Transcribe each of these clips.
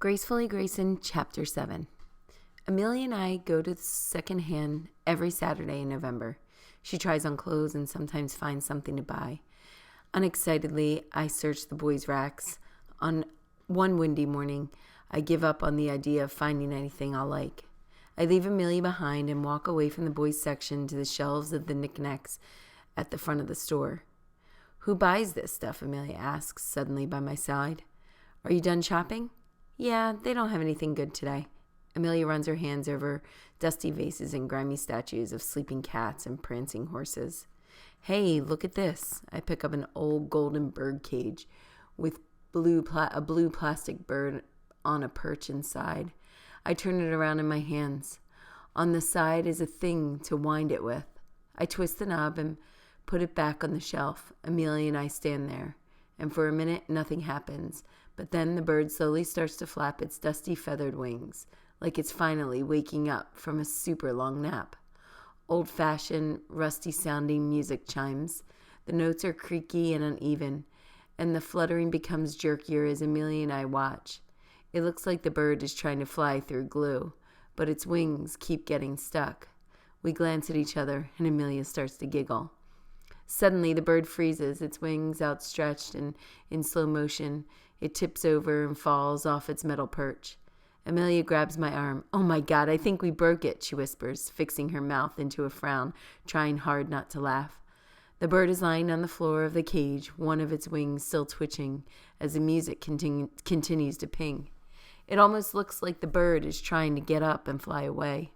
Gracefully, Grayson, Chapter 7. Amelia and I go to the secondhand every Saturday in November. She tries on clothes and sometimes finds something to buy. Unexcitedly, I search the boys' racks. On one windy morning, I give up on the idea of finding anything I'll like. I leave Amelia behind and walk away from the boys' section to the shelves of the knickknacks at the front of the store. "Who buys this stuff?" Amelia asks, suddenly by my side. "Are you done shopping?" "Yeah, they don't have anything good today." Amelia runs her hands over dusty vases and grimy statues of sleeping cats and prancing horses. "Hey, look at this." I pick up an old golden bird cage with a blue plastic bird on a perch inside. I turn it around in my hands. On the side is a thing to wind it with. I twist the knob and put it back on the shelf. Amelia and I stand there, and for a minute nothing happens. But then the bird slowly starts to flap its dusty feathered wings, like it's finally waking up from a super long nap. Old-fashioned, rusty-sounding music chimes. The notes are creaky and uneven, and the fluttering becomes jerkier as Amelia and I watch. It looks like the bird is trying to fly through glue, but its wings keep getting stuck. We glance at each other, and Amelia starts to giggle. Suddenly, the bird freezes, its wings outstretched, and in slow motion, it tips over and falls off its metal perch. Amelia grabs my arm. "Oh my God, I think we broke it," she whispers, fixing her mouth into a frown, trying hard not to laugh. The bird is lying on the floor of the cage, one of its wings still twitching as the music continues to ping. It almost looks like the bird is trying to get up and fly away.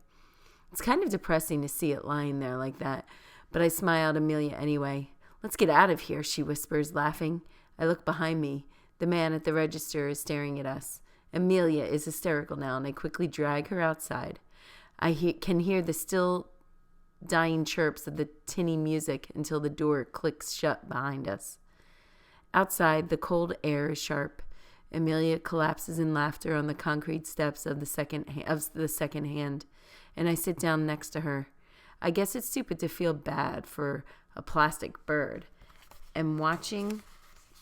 It's kind of depressing to see it lying there like that, but I smile at Amelia anyway. "Let's get out of here," she whispers, laughing. I look behind me. The man at the register is staring at us. Amelia is hysterical now, and I quickly drag her outside. I can hear the still dying chirps of the tinny music until the door clicks shut behind us. Outside, the cold air is sharp. Amelia collapses in laughter on the concrete steps of the second hand, and I sit down next to her. I guess it's stupid to feel bad for a plastic bird, and watching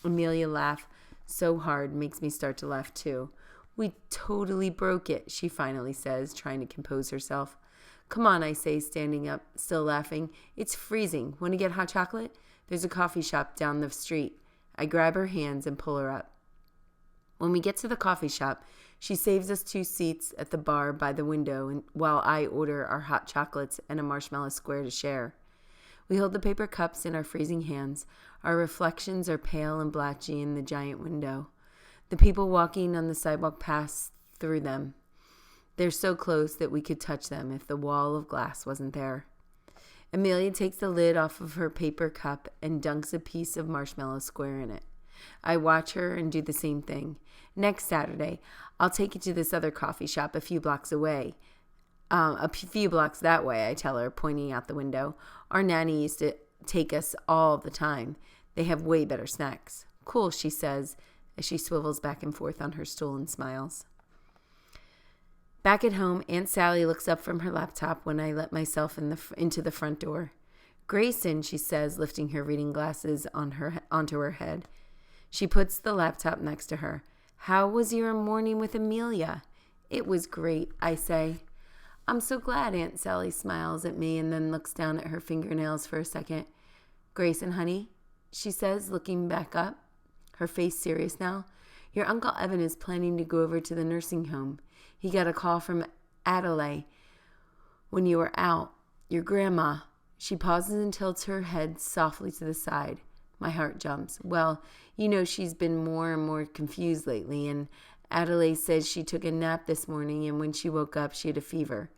Amelia laugh so hard makes me start to laugh too. "We totally broke it," she finally says, trying to compose herself. "Come on," I say, standing up, still laughing. "It's freezing. Want to get hot chocolate? There's a coffee shop down the street." I grab her hands and pull her up. When we get to the coffee shop, she saves us 2 seats at the bar by the window while I order our hot chocolates and a marshmallow square to share. We hold the paper cups in our freezing hands. Our reflections are pale and blotchy in the giant window. The people walking on the sidewalk pass through them. They're so close that we could touch them if the wall of glass wasn't there. Amelia takes the lid off of her paper cup and dunks a piece of marshmallow square in it. I watch her and do the same thing. "Next Saturday, I'll take you to this other coffee shop a few blocks away. A few blocks that way," I tell her, pointing out the window. "Our nanny used to take us all the time. They have way better snacks." "Cool," she says, as she swivels back and forth on her stool and smiles. Back at home, Aunt Sally looks up from her laptop when I let myself into the front door. "Grayson," she says, lifting her reading glasses onto her head. She puts the laptop next to her. "How was your morning with Amelia?" "It was great," I say. "I'm so glad." Aunt Sally smiles at me and then looks down at her fingernails for a second. "Grayson, honey," she says, looking back up, her face serious now. "Your Uncle Evan is planning to go over to the nursing home. He got a call from Adelaide when you were out. Your grandma." She pauses and tilts her head softly to the side. My heart jumps. "Well, you know she's been more and more confused lately, and Adelaide says she took a nap this morning, and when she woke up, she had a fever.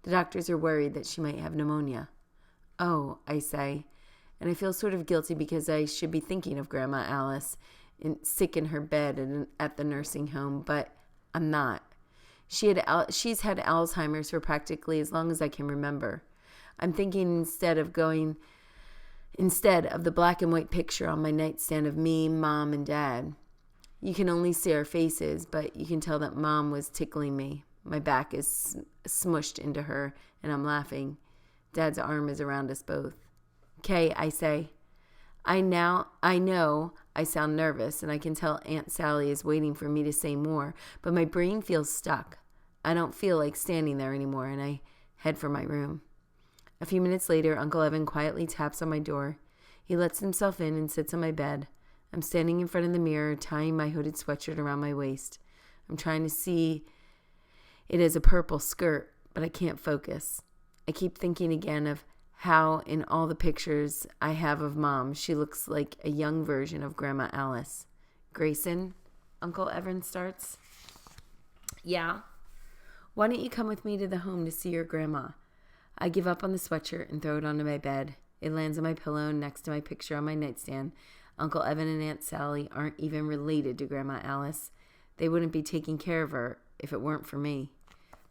The doctors are worried that she might have pneumonia." "Oh," I say, and I feel sort of guilty because I should be thinking of Grandma Alice, sick in her bed at the nursing home, but I'm not. She's had Alzheimer's for practically as long as I can remember. I'm thinking instead of the black and white picture on my nightstand of me, Mom, and Dad. You can only see our faces, but you can tell that Mom was tickling me. My back is smushed into her, and I'm laughing. Dad's arm is around us both. "Kay," I say. I know I sound nervous, and I can tell Aunt Sally is waiting for me to say more, but my brain feels stuck. I don't feel like standing there anymore, and I head for my room. A few minutes later, Uncle Evan quietly taps on my door. He lets himself in and sits on my bed. I'm standing in front of the mirror, tying my hooded sweatshirt around my waist. I'm trying to see it as a purple skirt, but I can't focus. I keep thinking again of how in all the pictures I have of Mom, she looks like a young version of Grandma Alice. Grayson, Uncle Evan starts. Yeah? Why don't you come with me to the home to see your grandma? I give up on the sweatshirt and throw it onto my bed. It lands on my pillow next to my picture on my nightstand. Uncle Evan and Aunt Sally aren't even related to Grandma Alice. They wouldn't be taking care of her if it weren't for me.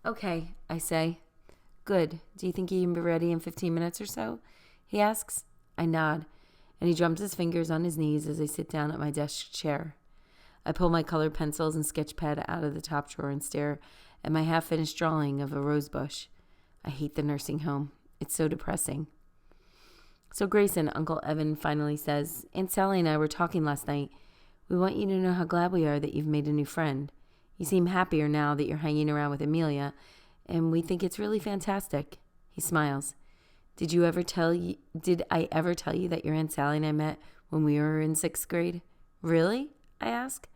Okay, I say. Good. Do you think you can be ready in 15 minutes or so? He asks. I nod, and he drums his fingers on his knees as I sit down at my desk chair. I pull my colored pencils and sketch pad out of the top drawer and stare at my half-finished drawing of a rose bush. I hate the nursing home. It's so depressing. So Grayson, Uncle Evan finally says, Aunt Sally and I were talking last night. We want you to know how glad we are that you've made a new friend. You seem happier now that you're hanging around with Amelia, and we think it's really fantastic. He smiles. Did I ever tell you that your Aunt Sally and I met when we were in 6th grade? Really? I ask.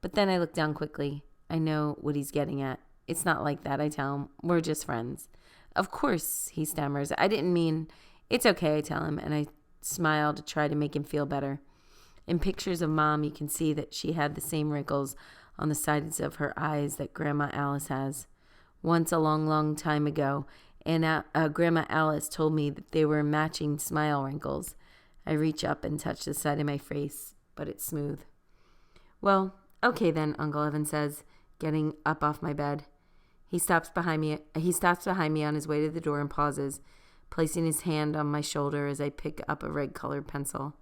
But then I look down quickly. I know what he's getting at. It's not like that, I tell him. We're just friends. Of course, he stammers. I didn't mean... It's okay, I tell him, and I smile to try to make him feel better. In pictures of Mom, you can see that she had the same wrinkles on the sides of her eyes that Grandma Alice has. Once, a long, long time ago, Grandma Alice told me that they were matching smile wrinkles. I reach up and touch the side of my face, but it's smooth. Well, okay then, Uncle Evan says, getting up off my bed. He stops behind me on his way to the door and pauses, placing his hand on my shoulder as I pick up a red-colored pencil.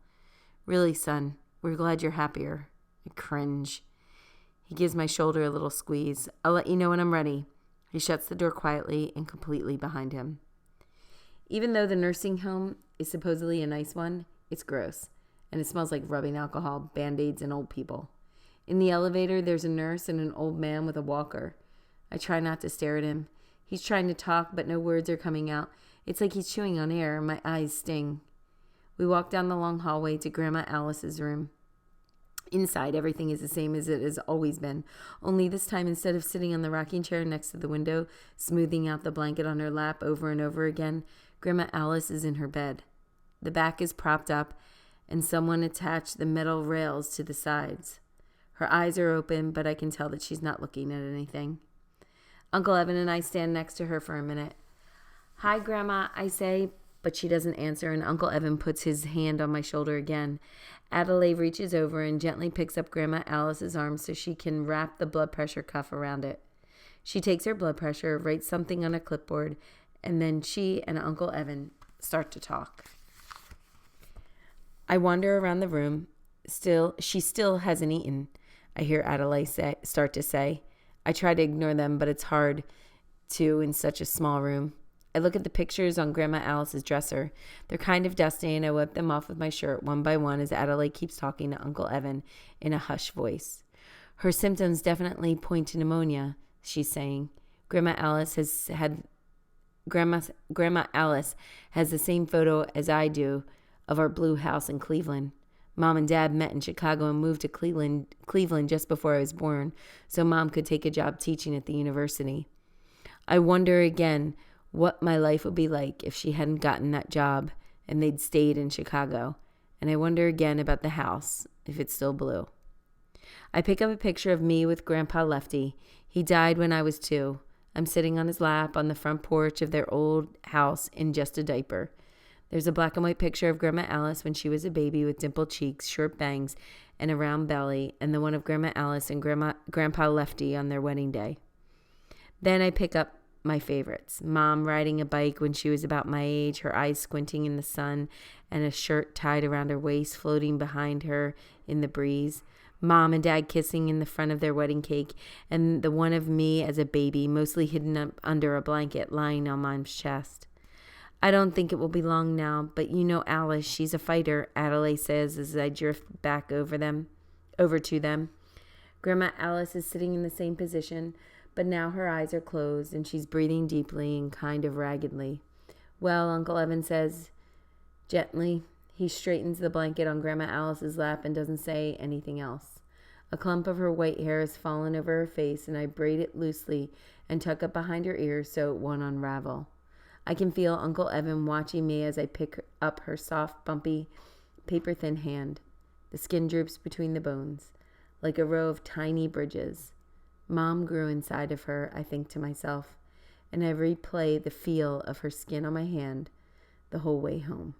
Really, son, we're glad you're happier. I cringe. He gives my shoulder a little squeeze. I'll let you know when I'm ready. He shuts the door quietly and completely behind him. Even though the nursing home is supposedly a nice one, it's gross, and it smells like rubbing alcohol, Band-Aids, and old people. In the elevator, there's a nurse and an old man with a walker. I try not to stare at him. He's trying to talk, but no words are coming out. It's like he's chewing on air, and my eyes sting. We walk down the long hallway to Grandma Alice's room. Inside, everything is the same as it has always been, only this time, instead of sitting on the rocking chair next to the window, smoothing out the blanket on her lap over and over again, Grandma Alice is in her bed. The back is propped up, and someone attached the metal rails to the sides. Her eyes are open, but I can tell that she's not looking at anything. Uncle Evan and I stand next to her for a minute. Hi, Grandma, I say, but she doesn't answer, and Uncle Evan puts his hand on my shoulder again. Adelaide reaches over and gently picks up Grandma Alice's arm so she can wrap the blood pressure cuff around it. She takes her blood pressure, writes something on a clipboard, and then she and Uncle Evan start to talk. I wander around the room. She still hasn't eaten, I hear Adelaide start to say. I try to ignore them, but it's hard to in such a small room. I look at the pictures on Grandma Alice's dresser. They're kind of dusty, and I wipe them off with my shirt one by one as Adelaide keeps talking to Uncle Evan in a hushed voice. Her symptoms definitely point to pneumonia, she's saying. Grandma Alice has the same photo as I do of our blue house in Cleveland. Mom and Dad met in Chicago and moved to Cleveland just before I was born, so Mom could take a job teaching at the university. I wonder again what my life would be like if she hadn't gotten that job and they'd stayed in Chicago. And I wonder again about the house, if it's still blue. I pick up a picture of me with Grandpa Lefty. He died when I was 2. I'm sitting on his lap on the front porch of their old house in just a diaper. There's a black and white picture of Grandma Alice when she was a baby with dimpled cheeks, short bangs, and a round belly, and the one of Grandma Alice and Grandpa Lefty on their wedding day. Then I pick up my favorites. Mom riding a bike when she was about my age, her eyes squinting in the sun, and a shirt tied around her waist floating behind her in the breeze. Mom and Dad kissing in the front of their wedding cake, and the one of me as a baby, mostly hidden up under a blanket, lying on Mom's chest. I don't think it will be long now, but you know Alice, she's a fighter, Adelaide says as I drift back over to them. Grandma Alice is sitting in the same position, but now her eyes are closed and she's breathing deeply and kind of raggedly. Well, Uncle Evan says gently. He straightens the blanket on Grandma Alice's lap and doesn't say anything else. A clump of her white hair has fallen over her face, and I braid it loosely and tuck it behind her ears so it won't unravel. I can feel Uncle Evan watching me as I pick up her soft, bumpy, paper-thin hand. The skin droops between the bones, like a row of tiny bridges. Mom grew inside of her, I think to myself, and I replay the feel of her skin on my hand the whole way home.